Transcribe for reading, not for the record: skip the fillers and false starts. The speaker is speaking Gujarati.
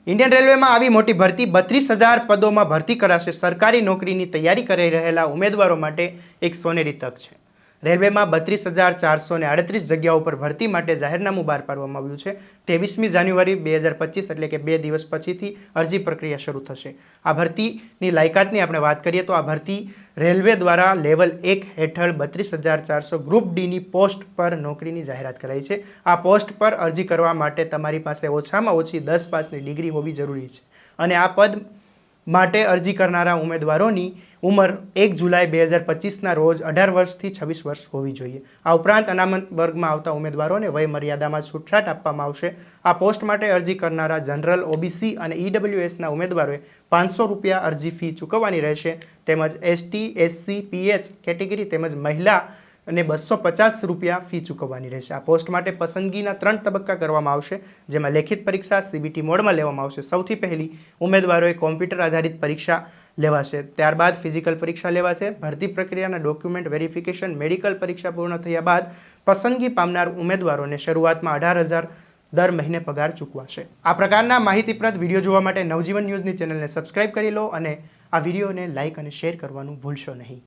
इंडियन रेलवे में આવી મોટી ભરતી 32,000 પદોમાં ભરતી કરાશે। સરકારી નોકરીની તૈયારી કરી રહેલા ઉમેદવારો માટે એક સોનેરી તક છે। રેલવેમાં 32,438 જગ્યાઓ પર ભરતી માટે જાહેરનામું બહાર પાડવામાં આવ્યું છે। 23મી જાન્યુઆરી 2025 એટલે કે 2 દિવસ પછીથી અરજી પ્રક્રિયા શરૂ થશે। આ ભરતીની લાયકાતની આપણે વાત કરીએ તો આ ભરતી રેલવે દ્વારા લેવલ 1 હેઠળ 32,400 ગ્રુપ ડીની પોસ્ટ પર નોકરીની જાહેરાત કરાઈ છે। આ પોસ્ટ પર અરજી કરવા માટે તમારી પાસે ઓછામાં ઓછી 10 પાસની ડિગ્રી હોવી જરૂરી છે અને આ પદ માટે અરજી કરનારા ઉમેદવારોની ઉંમર 1 જુલાઈ 2025ના રોજ 18 વર્ષથી 26 વર્ષ હોવી જોઈએ। આ ઉપરાંત અનામત વર્ગમાં આવતા ઉમેદવારોને વય મર્યાદામાં છૂટછાટ આપવામાં આવશે। આ પોસ્ટ માટે અરજી કરનારા જનરલ, ઓબીસી અને ઈડબ્લ્યુએસના ઉમેદવારોએ ₹500 અરજી ફી ચૂકવવાની રહેશે તેમજ એસટી, એસસી, પીએચ કેટેગરી તેમજ મહિલા અને ₹250 ફી ચૂકવવાની રહેશે। આ પોસ્ટ માટે પસંદગીના 3 તબક્કા કરવામાં આવશે, જેમાં લેખિત પરીક્ષા સીબીટી મોડમાં લેવામાં આવશે। સૌથી પહેલી ઉમેદવારોએ કોમ્પ્યુટર આધારિત પરીક્ષા લેવાશે, ત્યારબાદ ફિઝિકલ પરીક્ષા લેવાશે। ભરતી પ્રક્રિયાના ડોક્યુમેન્ટ વેરિફિકેશન, મેડિકલ પરીક્ષા પૂર્ણ થયા બાદ પસંદગી પામનાર ઉમેદવારોને શરૂઆતમાં 18,000 દર મહિને પગાર ચૂકવાશે। આ પ્રકારના માહિતીપ્રદ વિડીયો જોવા માટે નવજીવન ન્યૂઝની ચેનલને સબસ્ક્રાઇબ કરી લો અને આ વિડીયોને લાઇક અને શેર કરવાનું ભૂલશો નહીં।